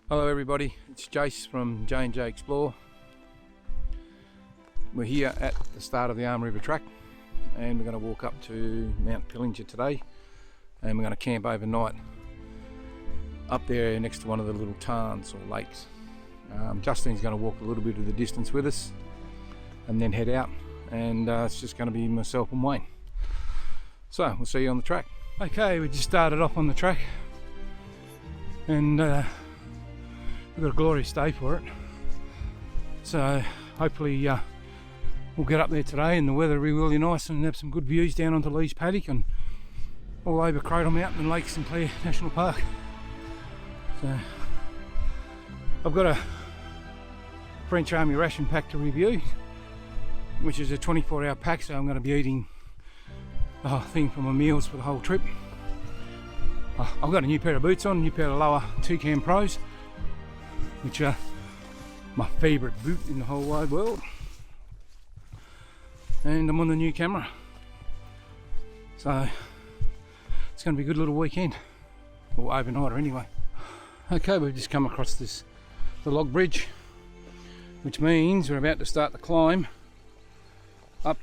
Hello everybody, it's Jace from J&J Explore. We're here at the start of the Arm River track and we're going to walk up to Mt Pillinger today, and we're going to camp overnight up there next to one of the little tarns or lakes. Justine's going to walk a little bit of the distance with us and then head out, and it's just going to be myself and Wayne. So we'll see you on the track. Okay, we just started off on the track and we've got a glorious day for it, so hopefully we'll get up there today and the weather will be really nice and have some good views down onto Lee's Paddock and all over Cradle Mountain and Lake Sinclair National Park. So I've got a French Army ration pack to review, which is a 24-hour pack, so I'm going to be eating the whole thing for my meals for the whole trip. I've got a new pair of boots on, a new pair of lower Toucan Pros, which are my favourite boot in the whole wide world, and I'm on the new camera, so it's going to be a good little weekend, or overnighter anyway. Okay, we've just come across the log bridge, which means we're about to start the climb up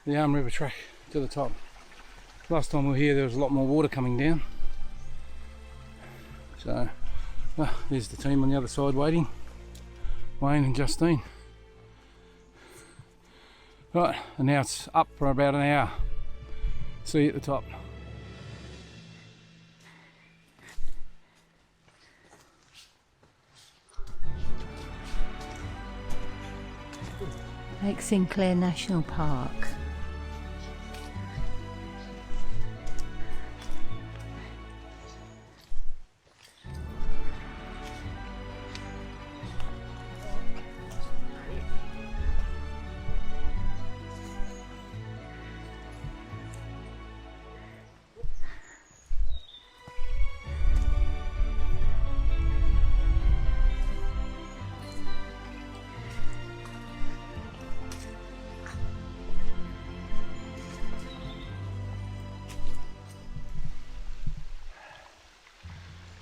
the Arm River track to the top. Last time we were here there was a lot more water coming down, so there's the team on the other side waiting, Wayne and Justine. Right, and now it's up for about an hour. See you at the top. Lake Sinclair National Park.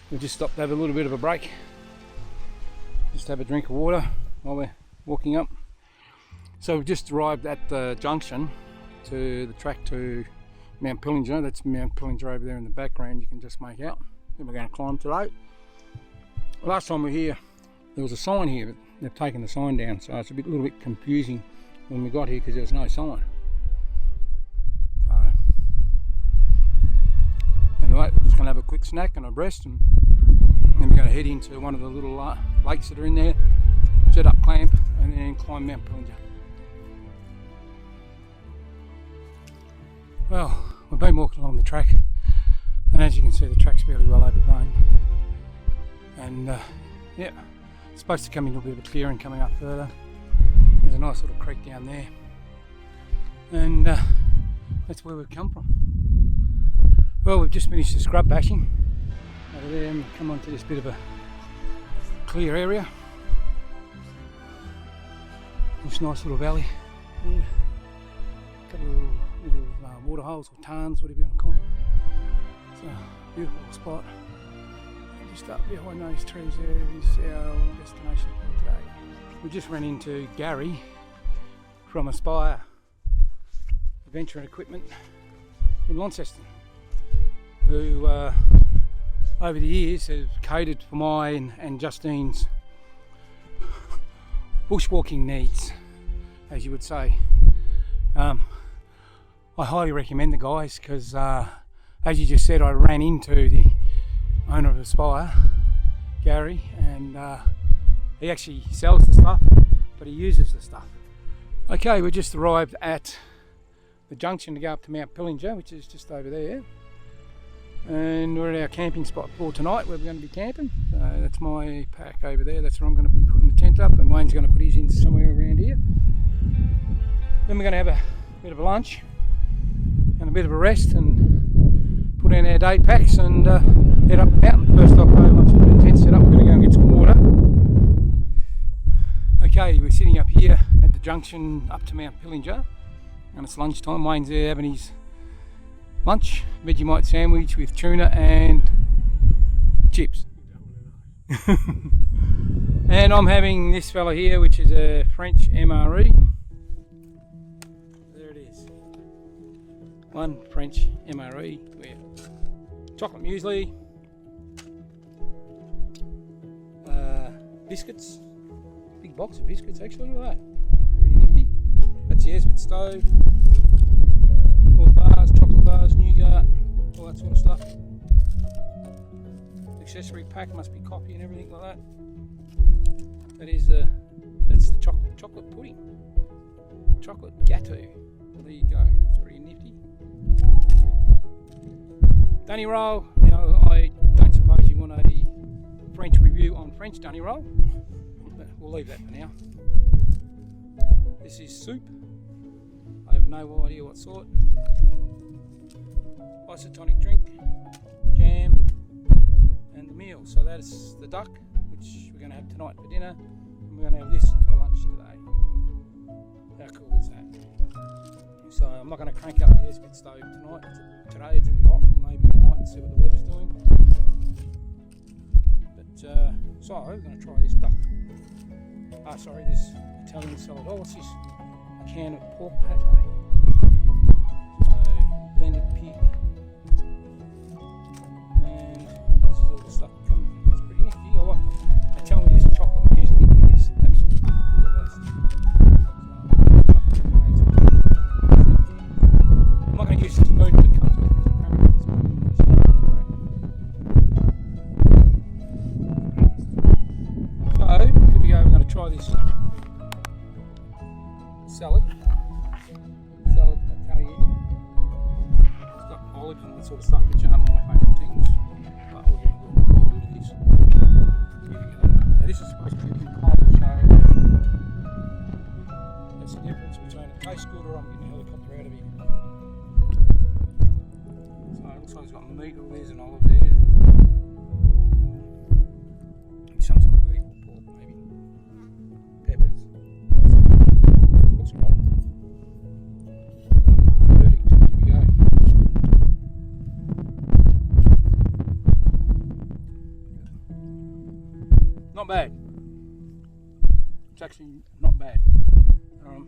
We just stopped to have a little bit of a break, just have a drink of water while we're walking up. So we've just arrived at the junction to the track to Mt Pillinger. That's Mt Pillinger over there in the background, you can just make out. Then we're going to climb today. Last time we were here there was a sign here, but they've taken the sign down, so it's a little bit confusing when we got here because there was no sign. Anyway, we're just going to have a quick snack and a rest, and then we're going to head into one of the little lakes that are in there, set up camp, and then climb Mt Pillinger. Well, we've been walking along the track, and as you can see the track's fairly well overgrown, and yeah, it's supposed to come into a bit of a clearing coming up further. There's a nice little creek down there, and that's where we've come from. Well, we've just finished the scrub bashing over there and we've come onto this bit of a clear area. This nice little valley here. A couple of little water holes or tarns, whatever you want to call them. It's a beautiful spot. And just up behind those trees there is our destination for today. We just ran into Gary from Aspire Adventure and Equipment in Launceston, who over the years has catered for my and Justine's bushwalking needs, as you would say. I highly recommend the guys because, as you just said, I ran into the owner of Aspire, Gary, and he actually sells the stuff, but he uses the stuff. Okay, we just arrived at the junction to go up to Mt Pillinger, which is just over there. And we're at our camping spot for tonight where we're going to be camping. That's my pack over there, that's where I'm going to be putting the tent up, and Wayne's going to put his in somewhere around here. Then we're going to have a bit of a lunch and a bit of a rest and put in our day packs and head up the mountain. First off, once we put the tent set up, we're going to go and get some water. Okay, we're sitting up here at the junction up to Mt Pillinger and it's lunchtime. Wayne's there having his lunch, Vegemite sandwich with tuna and chips. And I'm having this fella here, which is a French MRE. There it is. One French MRE. Chocolate muesli, biscuits, big box of biscuits actually, look at that, pretty nifty. That's the Esbit stove, all bars, chocolate bars, nougat, all that sort of stuff. Accessory pack must be coffee and everything like that. That's the chocolate pudding, chocolate gâteau. Well, there you go, that's pretty nifty. Dunny roll. Now I don't suppose you want a French review on French dunny roll, but we'll leave that for now. This is soup. I have no idea what sort. Isotonic drink, jam, and the meal. So that's the duck, which we're going to have tonight for dinner, and we're going to have this for lunch today. How cool is that? So I'm not going to crank up the Esbit stove tonight. Today it's a bit hot, maybe tonight and see what the weather's doing. But so we're going to try this duck. This Italian salad. Oh, what's this? A can of pork pate. So blended pig. And this is all the stuff that comes. It's pretty nifty. They tell me this chocolate muesli is absolutely the best. I'm not going to use the spoon that comes with, because apparently this spoon is crap. So, here we go, we're going to try this salad Italian. It's got olives and that sort of stuff, which aren't my favourite things, but we're going to do a bit of this. Here we go. Now this is supposed to be a bit cold, so that's the difference between it tastes good or I'm getting a helicopter out of here. So it looks like it's got meat, or there's an olive there. Some sort of beef or pork maybe. Peppers. Looks alright. Well, verdict. Here we go. Not bad. It's actually not bad. On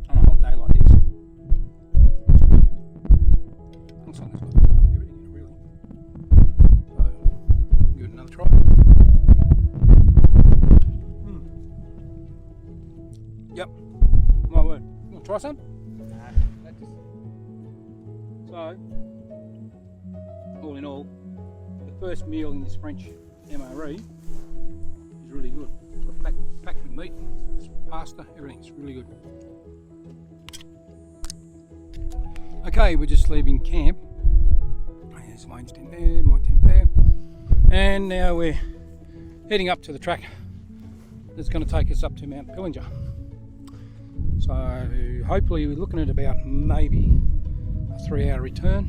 a hot day like this. Looks like it's got everything in it really. So, give it another try. Yep, my word. You want to try some? Nah. So, all in all, the first meal in this French MRE is really good. It's packed with meat, pasta, everything's really good. Okay, we're just leaving camp. There's Wayne's tent there, my tent there. And now we're heading up to the track that's going to take us up to Mt Pillinger. So hopefully we're looking at about maybe a 3-hour return.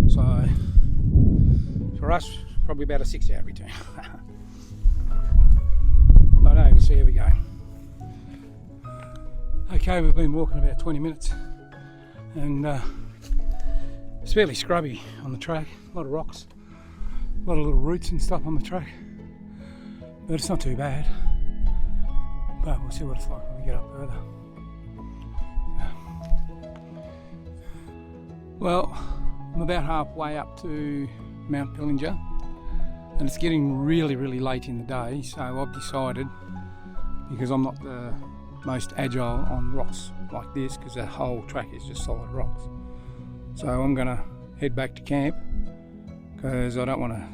So for us, probably about a 6-hour return. I know, we'll see how we go. Okay, we've been walking about 20 minutes and it's fairly scrubby on the track, a lot of rocks, a lot of little roots and stuff on the track, but it's not too bad. But we'll see what it's like when we get up further. Well, I'm about halfway up to Mt Pillinger and it's getting really late in the day, so I've decided, because I'm not the most agile on rocks like this, because the whole track is just solid rocks, so I'm going to head back to camp because I don't want to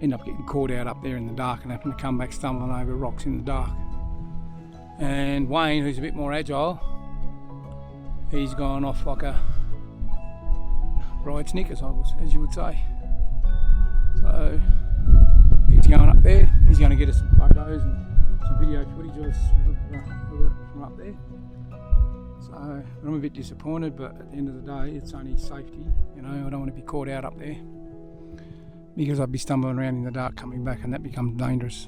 end up getting caught out up there in the dark and having to come back stumbling over rocks in the dark. And Wayne, who's a bit more agile, he's gone off like a ride Snickers, as you would say. So he's going up there, he's going to get us some photos and some video footage of us from up there. So I'm a bit disappointed, but at the end of the day it's only safety, you know. I don't want to be caught out up there because I'd be stumbling around in the dark coming back and that becomes dangerous.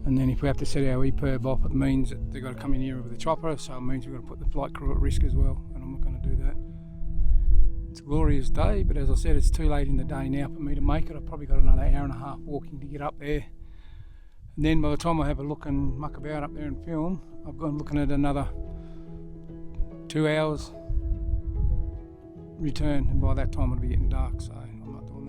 And then if we have to set our EPIRB off, it means that they've got to come in here with a chopper, so it means we've got to put the flight crew at risk as well, and I'm not going to do that. It's a glorious day, but as I said, it's too late in the day now for me to make it. I've probably got another hour and a half walking to get up there. And then by the time I have a look and muck about up there and film, I've gone looking at another 2 hours return, and by that time it'll be getting dark, so I'm not doing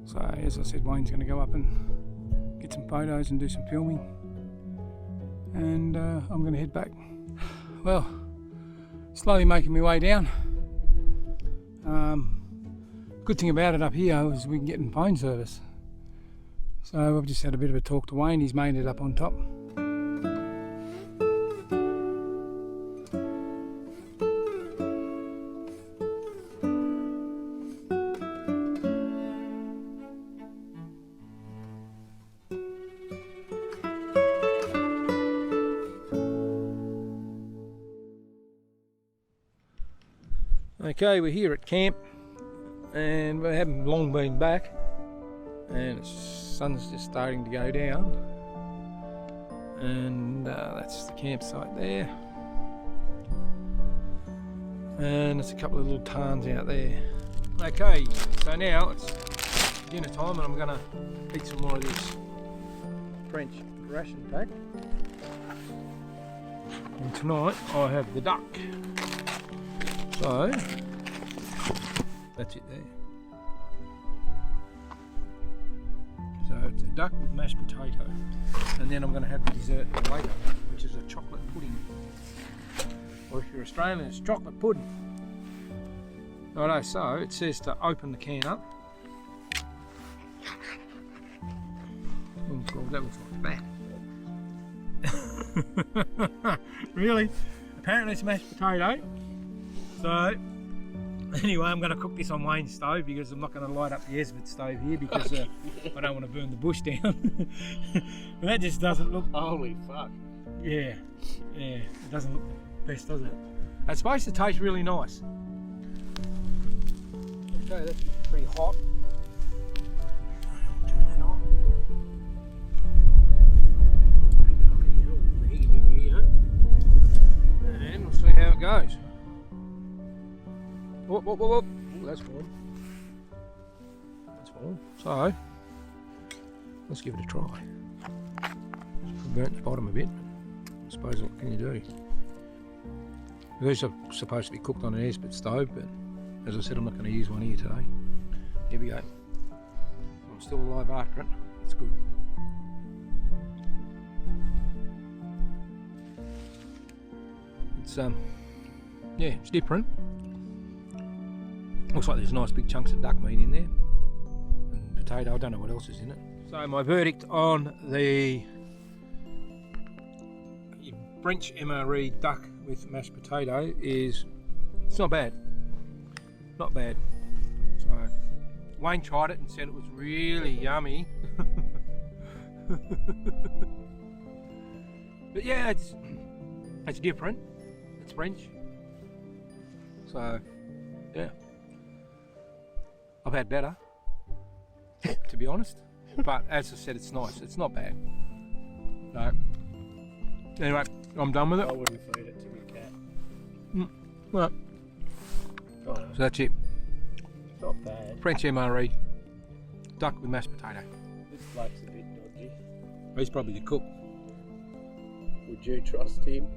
that. So as I said, Wayne's going to go up and get some photos and do some filming, and I'm going to head back. Well, slowly making my way down. Good thing about it up here is we can get in phone service. So I've just had a bit of a talk to Wayne. He's made it up on top. Okay, we're here at camp and we haven't long been back, and the sun's just starting to go down, and that's the campsite there, and there's a couple of little tarns out there. Okay, so now it's dinner time and I'm going to eat some more of this French ration pack, and tonight I have the duck. So that's it there. So it's a duck with mashed potato, and then I'm going to have the dessert later, which is a chocolate pudding, or if you're Australian, it's chocolate pudding. Righto, so it says to open the can up. Oh God, that looks like that. Really? Apparently it's mashed potato. So anyway, I'm going to cook this on Wayne's stove because I'm not going to light up the Esmond stove here because I don't want to burn the bush down. But that just doesn't look... Holy fuck. Yeah, it doesn't look best, does it? It's supposed to taste really nice. Okay, that's pretty hot. Turn that on. And we'll see how it goes. Whoop, whoop, whoop, whoop. Ooh, that's warm. That's warm. So, let's give it a try. Burnt the bottom a bit. I suppose what can you do? These are supposed to be cooked on an air-spit stove, but as I said, I'm not going to use one here today. Here we go. I'm still alive after it. It's good. It's yeah, it's different. Looks like there's nice big chunks of duck meat in there, and potato. I don't know what else is in it. So my verdict on the French MRE duck with mashed potato is it's not bad. Not bad. So Wayne tried it and said it was really yummy. But yeah, it's different. It's French. So yeah. I've had better, to be honest, but as I said, it's nice. It's not bad. No. Anyway, I'm done with it. I wouldn't feed it to my cat. Right. Oh, So that's it. it's not bad. French MRE, duck with mashed potato. This bloke's a bit dodgy. He's probably the cook. Would you trust him?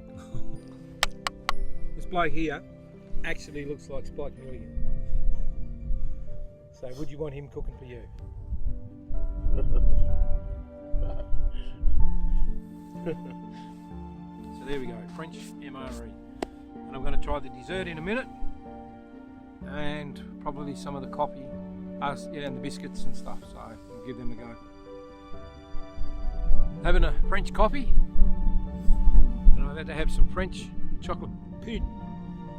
This bloke here actually looks like Spike Milligan. So would you want him cooking for you? So there we go, French MRE. And I'm going to try the dessert in a minute, and probably some of the coffee, and the biscuits and stuff, so I'll give them a go. Having a French coffee, and I've had to have some French chocolate pudding,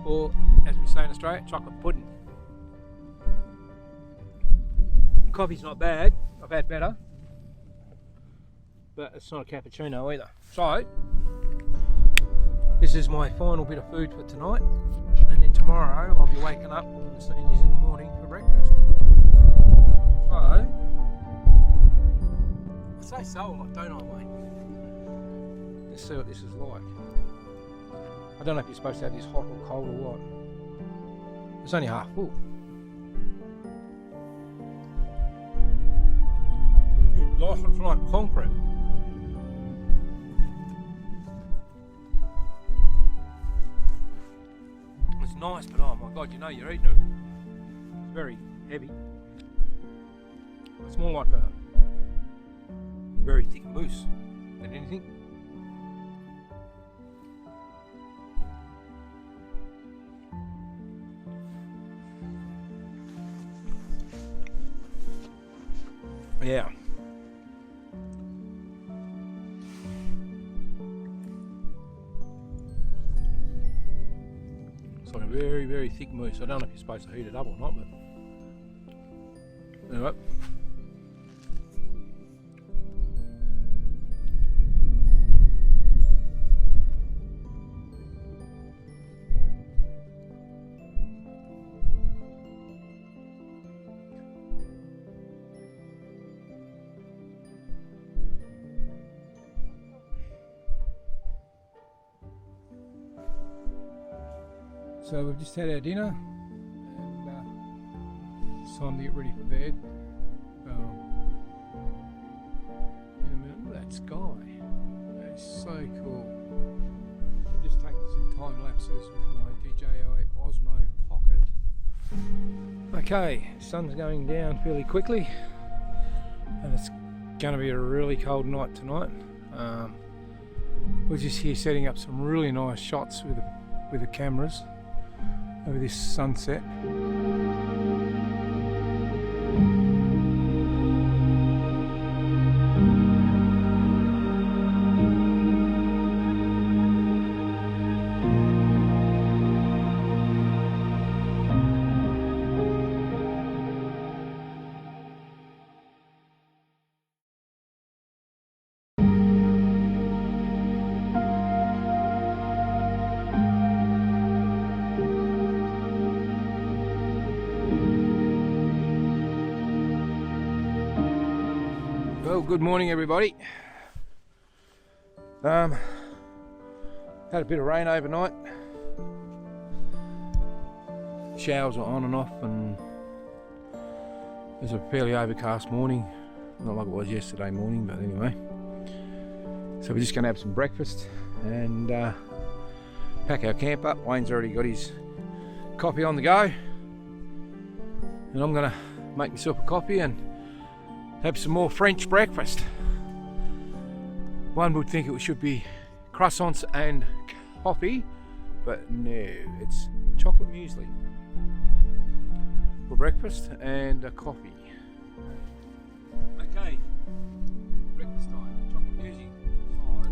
or as we say in Australia, chocolate pudding. Coffee's not bad, I've had better, but it's not a cappuccino either. So, this is my final bit of food for tonight, and then tomorrow I'll be waking up and seeing you in the morning for breakfast. So, I say so a lot, don't I, mate? Let's see what this is like. I don't know if you're supposed to have this hot or cold or what. It's only half full. It's nice and like concrete. It's nice, but oh my god, you know you're eating it. It's very heavy. It's more like a very thick mousse than anything. Yeah. It's like a very, very thick mousse. I don't know if you're supposed to heat it up or not, but anyway. So we've just had our dinner and it's time to get ready for bed. In a minute, look at that sky. That is so cool. I've just taken some time lapses with my DJI Osmo Pocket. Okay, sun's going down fairly quickly and it's going to be a really cold night tonight. We're just here setting up some really nice shots with the cameras over this sunset. Well, good morning everybody. Had a bit of rain overnight. Showers are on and off and it's a fairly overcast morning. Not like it was yesterday morning, but anyway. So we're just going to have some breakfast and pack our camp up. Wayne's already got his coffee on the go. And I'm going to make myself a coffee and have some more French breakfast. One would think it should be croissants and coffee, but no, it's chocolate muesli for breakfast and a coffee. Okay, breakfast time, chocolate muesli. So,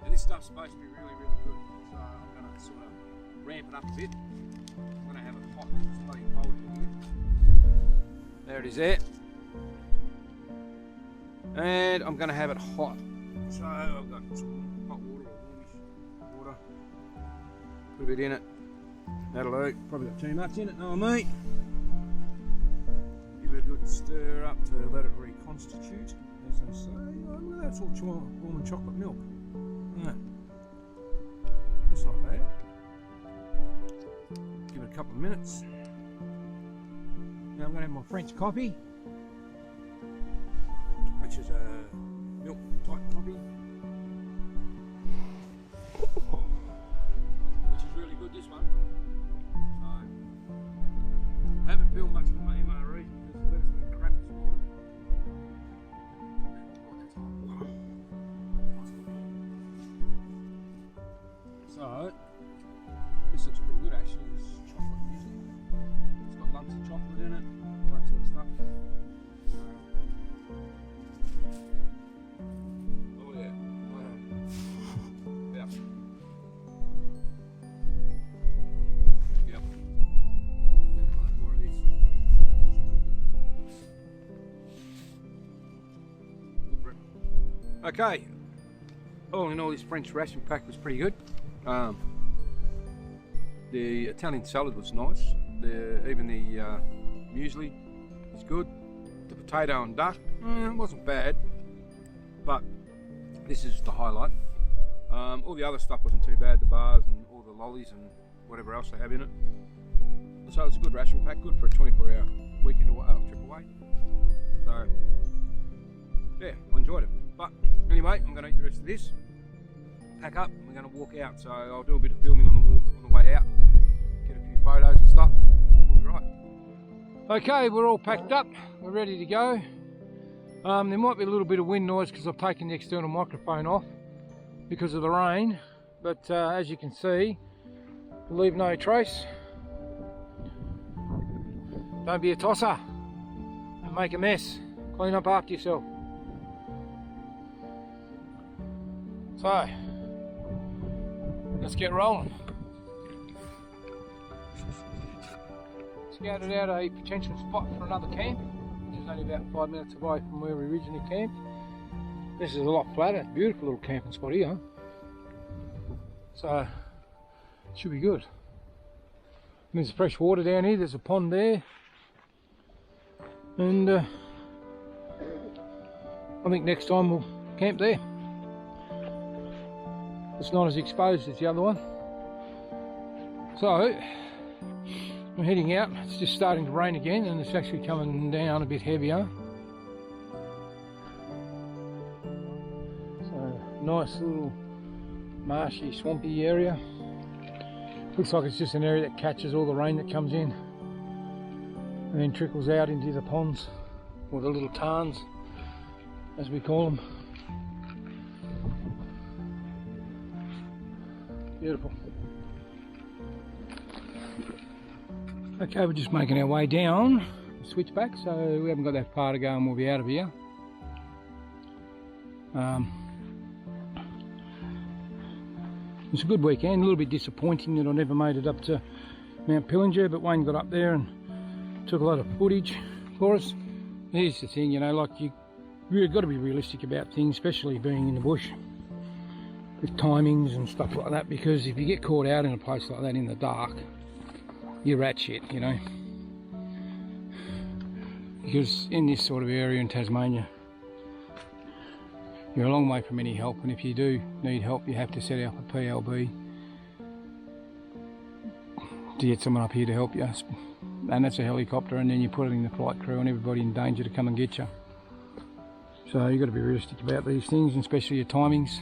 now this stuff's supposed to be really, really good, so I'm going to sort of ramp it up a bit. I'm going to have it hot, it's bloody cold here. There it is there. And I'm going to have it hot. So I've got some hot water or warmish water. Put a bit in it. That'll do. Probably got too much in it, knowing me. Give it a good stir up to let it reconstitute, as they say. Oh, look at that, it's all warm and chocolate milk. Yeah. That's not bad. Give it a couple of minutes. Now I'm going to have my French coffee, which is a milk type coffee, which is really good, this one. So, I haven't filmed much with my MRE because the weather's been crap this morning. So, this looks pretty good actually, this chocolate muesli. It's got lumps of chocolate in it, all that sort of stuff. Oh yeah. Yep. Yep. More of these. Okay. All in all, this French ration pack was pretty good. The Italian salad was nice. Even the muesli is good. The potato and duck, it wasn't bad, but this is the highlight. All the other stuff wasn't too bad, the bars and all the lollies and whatever else they have in it. So it's a good ration pack, good for a 24-hour weekend trip away. So yeah, I enjoyed it. But anyway, I'm going to eat the rest of this, pack up, and we're going to walk out. So I'll do a bit of filming on the walk on the way out, get a few photos and stuff, and we'll be right. Okay, we're all packed up, we're ready to go. There might be a little bit of wind noise because I've taken the external microphone off because of the rain, but as you can see, leave no trace. Don't be a tosser and make a mess. Clean up after yourself. So, let's get rolling. Scouted out a potential spot for another camp, which is only about 5 minutes away from where we originally camped. This is a lot flatter, beautiful little camping spot here. So, it should be good. And there's fresh water down here, there's a pond there. And I think next time we'll camp there. It's not as exposed as the other one. So, I'm heading out. It's just starting to rain again and it's actually coming down a bit heavier. So, nice little marshy, swampy area. Looks like it's just an area that catches all the rain that comes in and then trickles out into the ponds, or the little tarns as we call them. Beautiful. Okay, we're just making our way down the switchback, so we haven't got that far to go and we'll be out of here. It's a good weekend, a little bit disappointing that I never made it up to Mt Pillinger, but Wayne got up there and took a lot of footage for us. Here's the thing, you know, like you've got to be realistic about things, especially being in the bush with timings and stuff like that, because if you get caught out in a place like that in the dark, you're rat shit, you know. Because in this sort of area in Tasmania, you're a long way from any help, and if you do need help, you have to set up a PLB to get someone up here to help you. And that's a helicopter, and then you put it in the flight crew and everybody in danger to come and get you. So you've got to be realistic about these things, and especially your timings.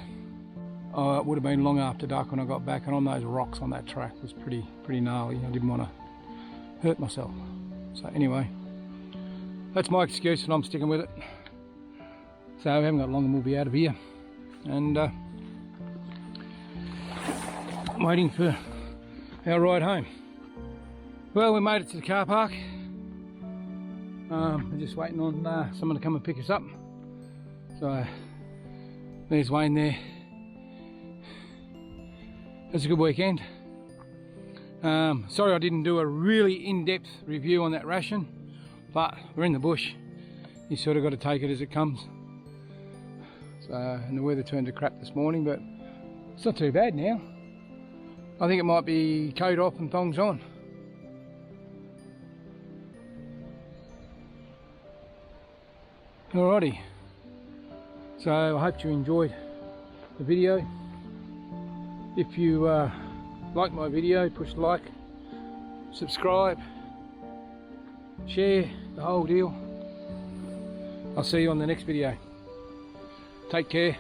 It would have been long after dark when I got back, and on those rocks on that track was pretty gnarly. I didn't want to hurt myself. So anyway, that's my excuse and I'm sticking with it. So we haven't got long and we'll be out of here. And I'm waiting for our ride home. Well, we made it to the car park. We're just waiting on someone to come and pick us up. So there's Wayne there. It's a good weekend. Sorry I didn't do a really in-depth review on that ration, but we're in the bush. You sort of got to take it as it comes. So, and the weather turned to crap this morning, but it's not too bad now. I think it might be coat off and thongs on. Alrighty, so I hope you enjoyed the video. If you like my video, push like, subscribe, share, the whole deal. I'll see you on the next video. Take care.